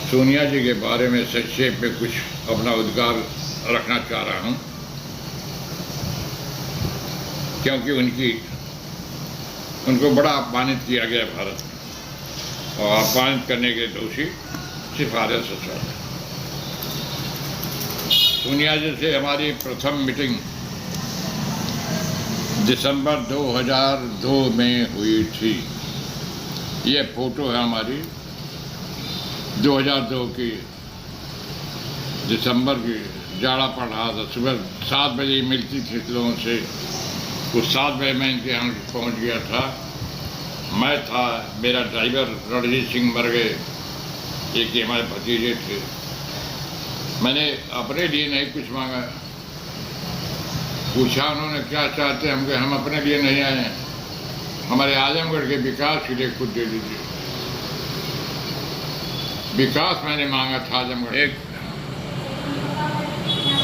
सोनिया जी के बारे में संक्षेप में कुछ अपना उद्गार रखना चाह रहा हूं, क्योंकि उनको बड़ा अपमानित किया गया भारत में, और अपमानित करने के दोषी सिर्फ RSS वाले। सोनिया जी से हमारी प्रथम मीटिंग दिसंबर 2002 में हुई थी। ये फोटो है हमारी 2002 की, दिसंबर की। जाड़ा पड़ रहा था, सुबह 7 बजे मिलती थी लोगों से। कुछ 7 बजे मैं इनके यहाँ पहुँच गया था। मैं था, मेरा ड्राइवर रणजीत सिंह मर गए, एक हमारे भतीजे थे। मैंने अपने लिए नहीं कुछ मांगा, पूछा उन्होंने क्या चाहते हैं। हम अपने लिए नहीं आए हैं, हमारे आजमगढ़ के विकास के लिए कुछ दे दीजिए। विकास मैंने मांगा था आजमगढ़। एक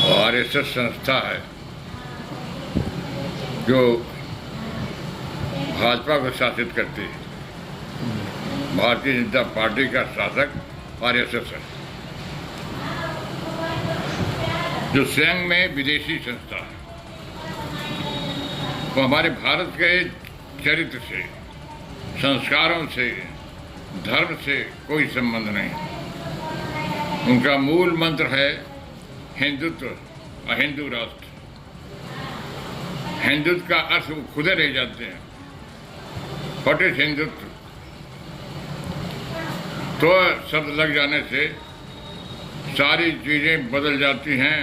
RSS संस्था है जो भाजपा को शासित करती है। भारतीय जनता पार्टी का शासक RSS है, जो स्वयं में विदेशी संस्था है। वो हमारे भारत के चरित्र से, संस्कारों से, धर्म से कोई संबंध नहीं। उनका मूल मंत्र है हिंदुत्व, अहिंदू राष्ट्र। हिंदुत्व का अर्थ वो खुद रह जाते हैं। What is Hindutva? तो शब्द लग जाने से सारी चीजें बदल जाती हैं।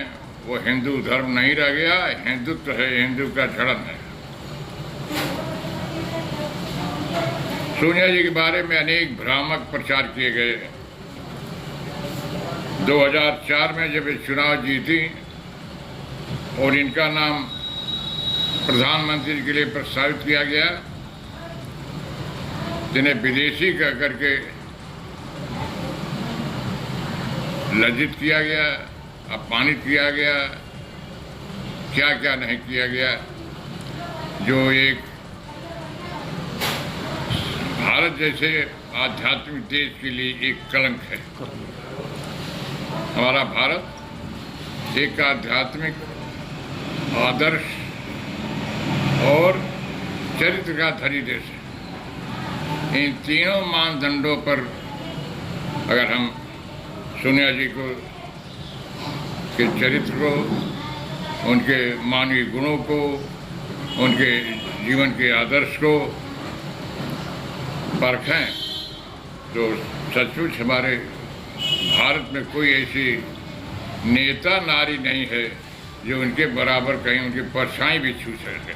वो हिंदू धर्म नहीं रह गया, हिंदुत्व है, हिंदू का जड़न है। सोनिया जी के बारे में अनेक भ्रामक प्रचार किए गए। 2004 में जब ये चुनाव जीती और इनका नाम प्रधानमंत्री के लिए प्रस्तावित किया गया, जिन्हें विदेशी कह करके लज्जित किया गया, अपमानित किया गया, क्या क्या नहीं किया गया, जो एक भारत जैसे आध्यात्मिक देश के लिए एक कलंक है। हमारा भारत एक आध्यात्मिक, आदर्श और चरित्र का धनी देश है। इन तीनों मानदंडों पर अगर हम सोनिया जी को के चरित्र को, उनके मानवीय गुणों को, उनके जीवन के आदर्श को परखें, तो सचमुच हमारे भारत में कोई ऐसी नेता नारी नहीं है जो उनके बराबर कहीं उनकी परछाई भी छू सके।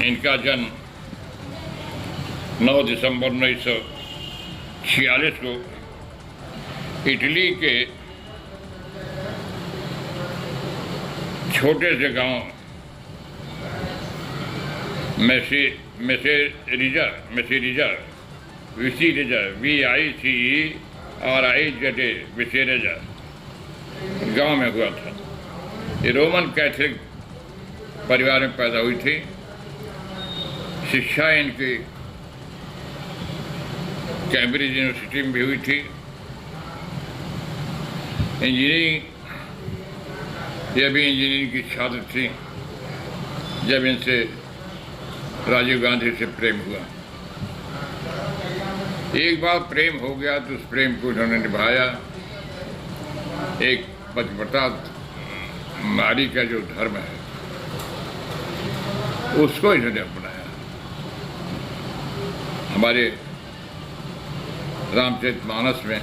इनका जन्म 9 दिसंबर 1946 को इटली के छोटे से गांव मेसेरिजा विसेरेजा गांव में हुआ था। ये रोमन कैथोलिक परिवार में पैदा हुई थी। शिक्षा इनकी कैम्ब्रिज यूनिवर्सिटी में भी हुई थी। इंजीनियरिंग, यह भी इंजीनियरिंग की छात्र थी जब इनसे राजीव गांधी से प्रेम हुआ। एक बार प्रेम हो गया तो उस प्रेम को उन्होंने निभाया। एक पतिव्रता नारी का जो धर्म है उसको इन्होंने अपनाया। हमारे रामचरितमानस में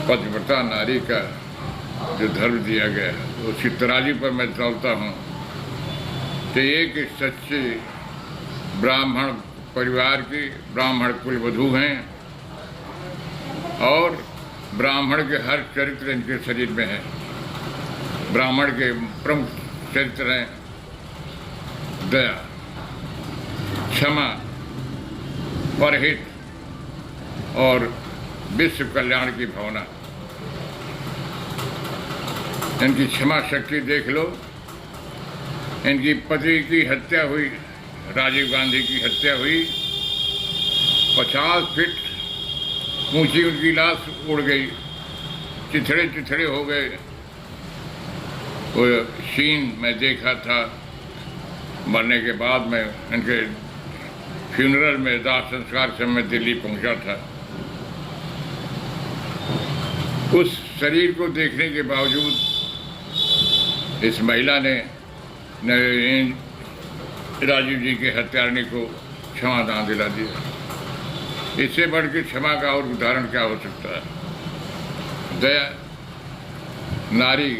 पतिव्रता नारी का जो धर्म दिया गया है, उसकी तराजू पर मैं चलता हूँ तो एक सच्ची ब्राह्मण परिवार की ब्राह्मण कुलवधू हैं, और ब्राह्मण के हर चरित्र इनके शरीर में है। ब्राह्मण के प्रमुख चरित्र हैं दया, क्षमा, परहित और विश्व कल्याण की भावना। इनकी क्षमा शक्ति देख लो। इनकी पति की हत्या हुई राजीव गांधी की हत्या हुई, 50 फीट ऊंची उनकी लाश उड़ गई, चिथड़े चिथड़े हो गए। वो सीन मैं देखा था। मरने के बाद में इनके फ्यूनरल में दाह संस्कार से मैं दिल्ली पहुंचा था। उस शरीर को देखने के बावजूद इस महिला ने राजीव जी के हत्यारनी को क्षमा दान दिला दिया। इससे बढ़ के क्षमा का और उदाहरण क्या हो सकता है। दया, नारी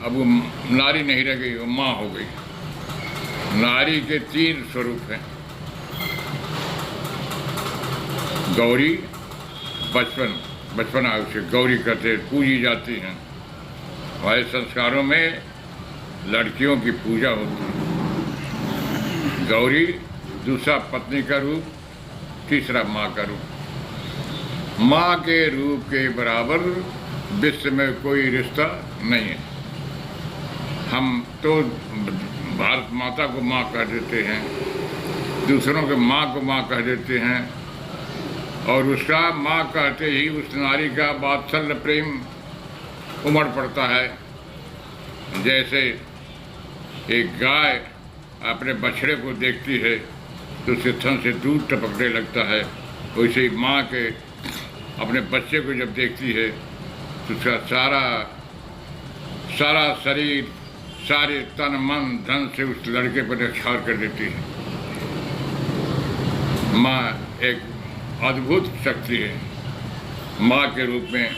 अब वो नारी नहीं रह गई, वो माँ हो गई। नारी के 3 स्वरूप हैं, गौरी, बचपन आयु से गौरी करते पूजी जाती हैं। हमारे संस्कारों में लड़कियों की पूजा होती है। गौरी, दूसरा पत्नी का रूप, तीसरा माँ का रूप। माँ के रूप के बराबर विश्व में कोई रिश्ता नहीं है। हम तो भारत माता को माँ कह देते हैं, दूसरों के माँ को माँ कह देते हैं, और उसका माँ कहते ही उस नारी का वात्सल्य प्रेम उमड़ पड़ता है। जैसे एक गाय अपने बछड़े को देखती है तो उसके थन से दूध टपकने लगता है, वैसे ही माँ के अपने बच्चे को जब देखती है तो उसका सारा शरीर, सारे तन मन धन से उस लड़के पर न्यौछावर कर देती है। माँ एक अद्भुत शक्ति है। माँ के रूप में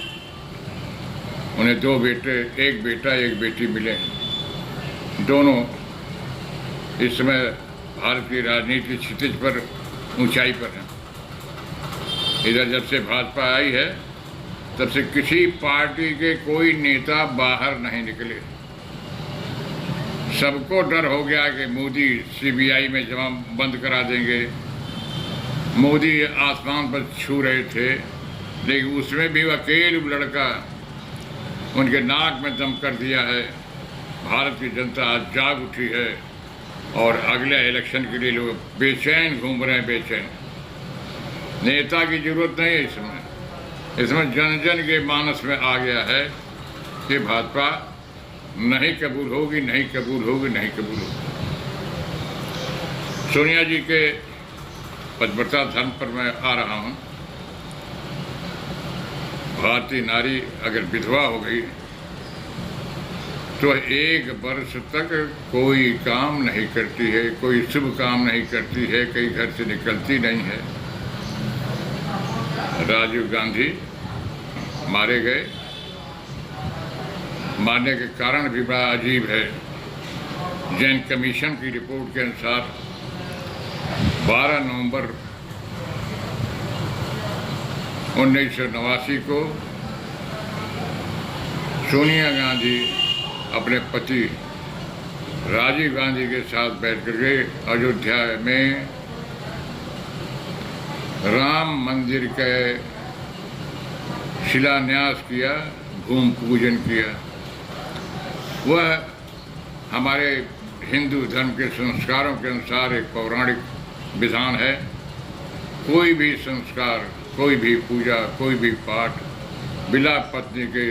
उन्हें 2 बेटे, एक बेटा एक बेटी मिले। दोनों इस समय भारत की राजनीति क्षितिज पर ऊंचाई पर है। इधर जब से भाजपा आई है तब से किसी पार्टी के कोई नेता बाहर नहीं निकले। सबको डर हो गया कि मोदी CBI में जमा बंद करा देंगे। मोदी आसमान पर छू रहे थे, लेकिन उसमें भी अकेले लड़का उनके नाक में दम कर दिया है। भारत की जनता आज जाग उठी है और अगले इलेक्शन के लिए लोग बेचैन घूम रहे हैं, बेचैन। नेता की जरूरत नहीं है इसमें जन जन के मानस में आ गया है कि भाजपा नहीं कबूल होगी, नहीं कबूल होगी, नहीं कबूल होगी। सोनिया जी के पतिव्रता धर्म पर मैं आ रहा हूँ। भारतीय नारी अगर विधवा हो गई तो 1 वर्ष तक कोई काम नहीं करती है, कोई शुभ काम नहीं करती है, कहीं घर से निकलती नहीं है। राजीव गांधी मारे गए। मारने के कारण भी बड़ा अजीब है। जैन कमीशन की रिपोर्ट के अनुसार 12 नवंबर 1989 को सोनिया गांधी अपने पति राजीव गांधी के साथ बैठ करके अयोध्या में राम मंदिर के शिलान्यास किया, भूमि पूजन किया। वह हमारे हिंदू धर्म के संस्कारों के अनुसार एक पौराणिक विधान है। कोई भी संस्कार, कोई भी पूजा, कोई भी पाठ बिना पत्नी के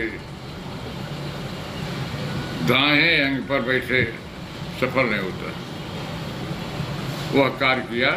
दाएं अंग पर बैठे सफल नहीं होता। वह कार्य किया